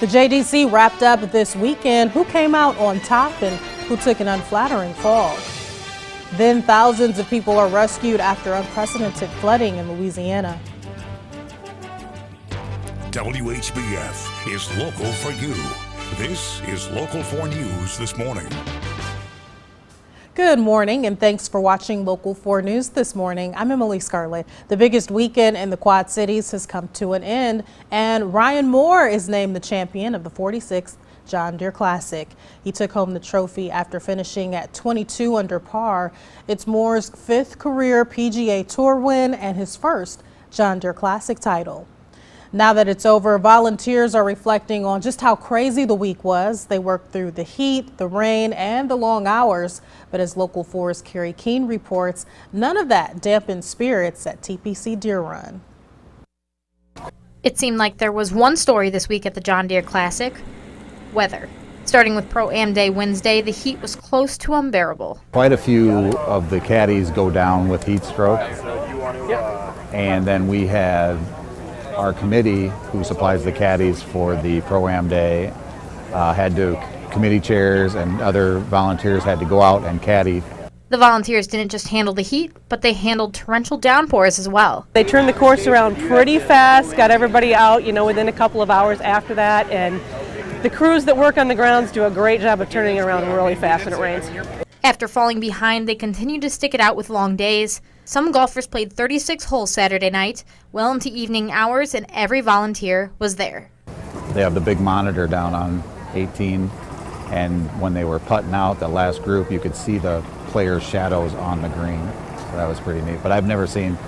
The JDC wrapped up this weekend. Who came out on top and who took an unflattering fall? Then thousands of people are rescued after unprecedented flooding in Louisiana. WHBF is local for you. This is Local 4 News this morning. Good morning and thanks for watching Local 4 News this morning. I'm Scarlett. The biggest weekend in the Quad Cities has come to an end and Ryan Moore is named the champion of the 46th John Deere Classic. He took home the trophy after finishing at 22 under par. It's Moore's 5th career PGA Tour win and his first John Deere Classic title. Now that it's over, volunteers are reflecting on just how crazy the week was. They worked through the heat, the rain, and the long hours. But as Local 4's Carrie Keene reports, none of that dampened spirits at TPC Deere Run. It seemed like there was one story this week at the John Deere Classic: weather. Starting with Pro-Am Day Wednesday, the heat was close to unbearable. Quite a few of the caddies go down with heat stroke. And then we had our committee, who supplies the caddies for the Pro-Am Day, committee chairs and other volunteers had to go out and caddy. The volunteers didn't just handle the heat, but they handled torrential downpours as well. They turned the course around pretty fast, got everybody out, within a couple of hours after that, and the crews that work on the grounds do a great job of turning it around really fast when it rains. After falling behind, they continued to stick it out with long days. Some golfers played 36 holes Saturday night, well into evening hours, and every volunteer was there. They have the big monitor down on 18, and when they were putting out, the last group, you could see the players' shadows on the green. So that was pretty neat, but I've never seen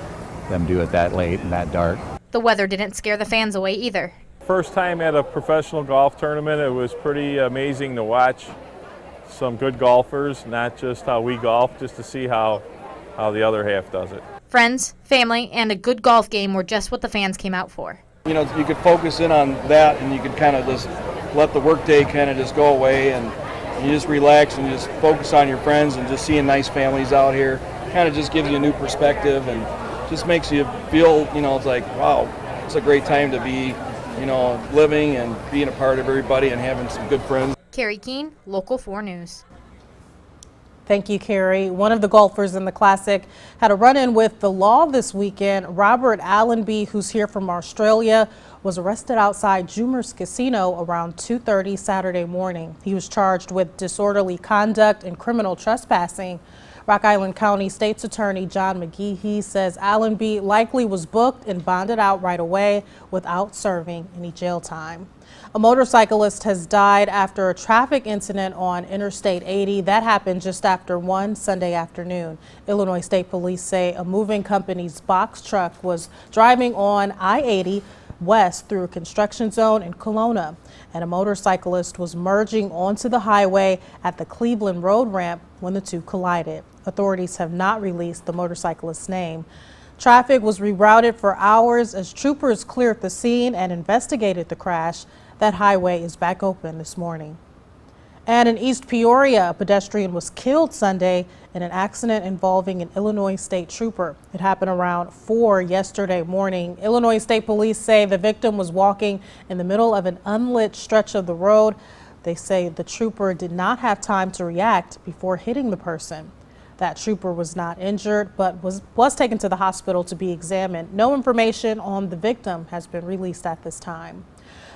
them do it that late and that dark. The weather didn't scare the fans away either. First time at a professional golf tournament, it was pretty amazing to watch some good golfers, not just how we golf, just to see how the other half does it. Friends, family, and a good golf game were just what the fans came out for. You could focus in on that and you could kind of just let the workday kind of just go away and you just relax and just focus on your friends and just seeing nice families out here. Kind of just gives you a new perspective and just makes you feel, it's like, wow, it's a great time to be, living and being a part of everybody and having some good friends. Carrie Keene, Local 4 News. Thank you, Carrie. One of the golfers in the Classic had a run-in with the law this weekend. Robert Allenby, who's here from Australia, was arrested outside Jumer's Casino around 2:30 Saturday morning. He was charged with disorderly conduct and criminal trespassing. Rock Island County State's Attorney John McGehee says Allenby likely was booked and bonded out right away without serving any jail time. A motorcyclist has died after a traffic incident on Interstate 80. That happened just after 1 Sunday afternoon. Illinois State Police say a moving company's box truck was driving on I-80 west through a construction zone in Kelowna, and a motorcyclist was merging onto the highway at the Cleveland Road ramp when the two collided. Authorities have not released the motorcyclist's name. Traffic was rerouted for hours as troopers cleared the scene and investigated the crash. That highway is back open this morning. And in East Peoria, a pedestrian was killed Sunday in an accident involving an Illinois State trooper. It happened around 4 yesterday morning. Illinois State Police say the victim was walking in the middle of an unlit stretch of the road. They say the trooper did not have time to react before hitting the person. That trooper was not injured, but was taken to the hospital to be examined. No information on the victim has been released at this time.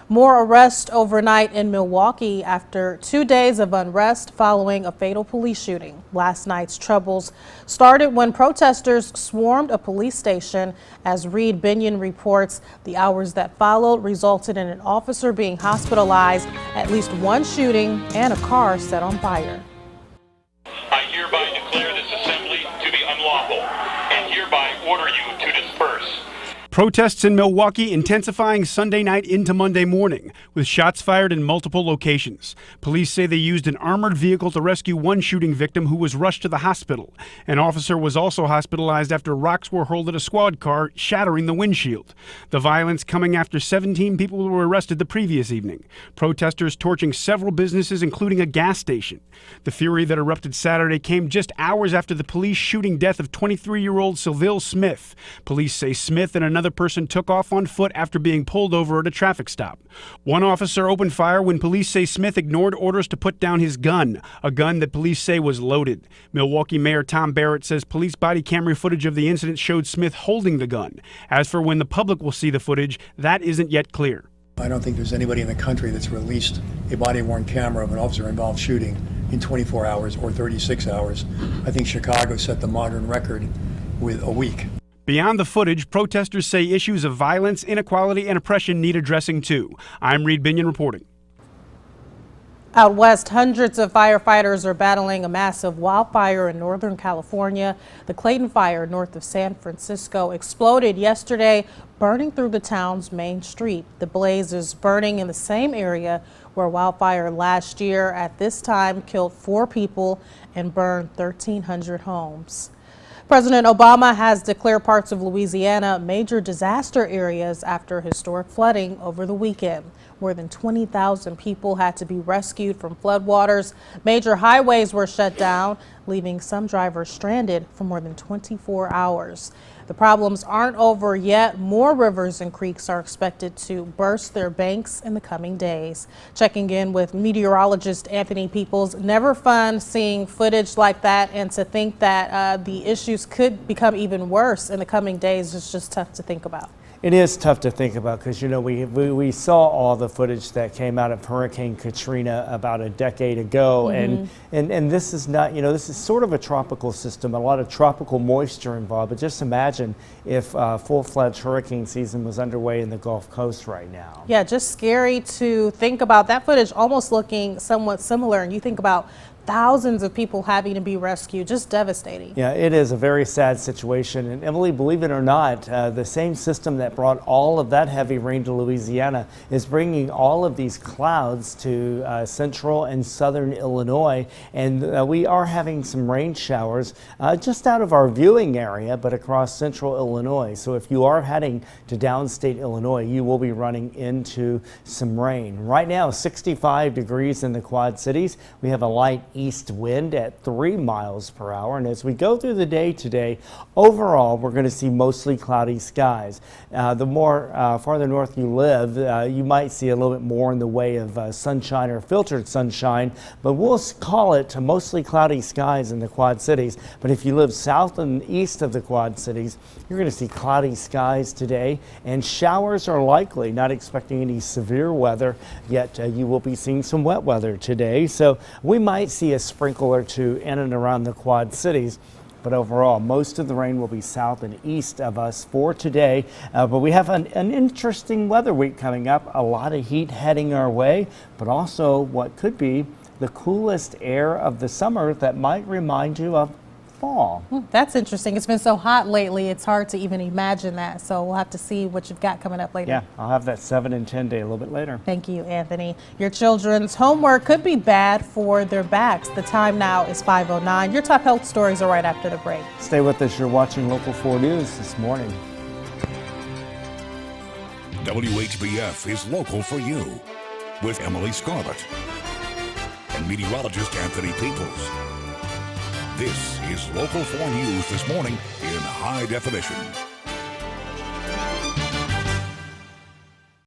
More arrests overnight in Milwaukee after 2 days of unrest following a fatal police shooting. Last night's troubles started when protesters swarmed a police station. As Reed Binion reports, the hours that followed resulted in an officer being hospitalized, at least one shooting, and a car set on fire. I hereby declare this assembly to be unlawful and hereby order you to disperse. Protests in Milwaukee intensifying Sunday night into Monday morning, with shots fired in multiple locations. Police say they used an armored vehicle to rescue one shooting victim who was rushed to the hospital. An officer was also hospitalized after rocks were hurled at a squad car, shattering the windshield. The violence coming after 17 people were arrested the previous evening. Protesters torching several businesses, including a gas station. The fury that erupted Saturday came just hours after the police shooting death of 23-year-old Sylville Smith. Police say Smith and another another person took off on foot after being pulled over at a traffic stop. One officer opened fire when police say Smith ignored orders to put down his gun, a gun that police say was loaded. Milwaukee Mayor Tom Barrett says police body camera footage of the incident showed Smith holding the gun. As for when the public will see the footage, that isn't yet clear. I don't think there's anybody in the country that's released a body-worn camera of an officer-involved shooting in 24 hours or 36 hours. I think Chicago set the modern record with a week. Beyond the footage, protesters say issues of violence, inequality, and oppression need addressing too. I'm Reed Binion reporting. Out west, hundreds of firefighters are battling a massive wildfire in Northern California. The Clayton Fire north of San Francisco exploded yesterday, burning through the town's main street. The blaze is burning in the same area where wildfire last year at this time killed 4 people and burned 1,300 homes. President Obama has declared parts of Louisiana major disaster areas after historic flooding over the weekend. More than 20,000 people had to be rescued from floodwaters. Major highways were shut down, leaving some drivers stranded for more than 24 hours. The problems aren't over yet. More rivers and creeks are expected to burst their banks in the coming days. Checking in with meteorologist Anthony Peoples. Never fun seeing footage like that, and to think that the issues could become even worse in the coming days is just tough to think about. It is tough to think about because, you know, we saw all the footage that came out of Hurricane Katrina about a decade ago. And this is not, you know, this is sort of a tropical system, a lot of tropical moisture involved. But just imagine if full-fledged hurricane season was underway in the Gulf Coast right now. Yeah, just scary to think about that footage almost looking somewhat similar. And you think about thousands of people having to be rescued, just devastating. Yeah, it is a very sad situation. And Emily, believe it or not, the same system that brought all of that heavy rain to Louisiana is bringing all of these clouds to central and southern Illinois. And we are having some rain showers just out of our viewing area, but across central Illinois. So if you are heading to downstate Illinois, you will be running into some rain. Right now, 65 degrees in the Quad Cities. We have a light east wind at 3 miles per hour. And as we go through the day today, overall, we're going to see mostly cloudy skies. The more farther north you live, you might see a little bit more in the way of sunshine or filtered sunshine, but we'll call it mostly cloudy skies in the Quad Cities. But if you live south and east of the Quad Cities, you're going to see cloudy skies today, and showers are likely. Not expecting any severe weather, yet you will be seeing some wet weather today. So we might see a sprinkle or two in and around the Quad Cities. But overall, most of the rain will be south and east of us for today. But we have an interesting weather week coming up. A lot of heat heading our way, but also what could be the coolest air of the summer that might remind you of fall. That's interesting. It's been so hot lately, it's hard to even imagine that. So we'll have to see what you've got coming up later. Yeah, I'll have that 7 and 10 day a little bit later. Thank you, Anthony. Your children's homework could be bad for their backs. The time now is 5:09. Your top health stories are right after the break. Stay with us. You're watching Local 4 News this morning. WHBF is local for you with Emily Scarlett and meteorologist Anthony Peoples. This is Local 4 News this morning in high definition.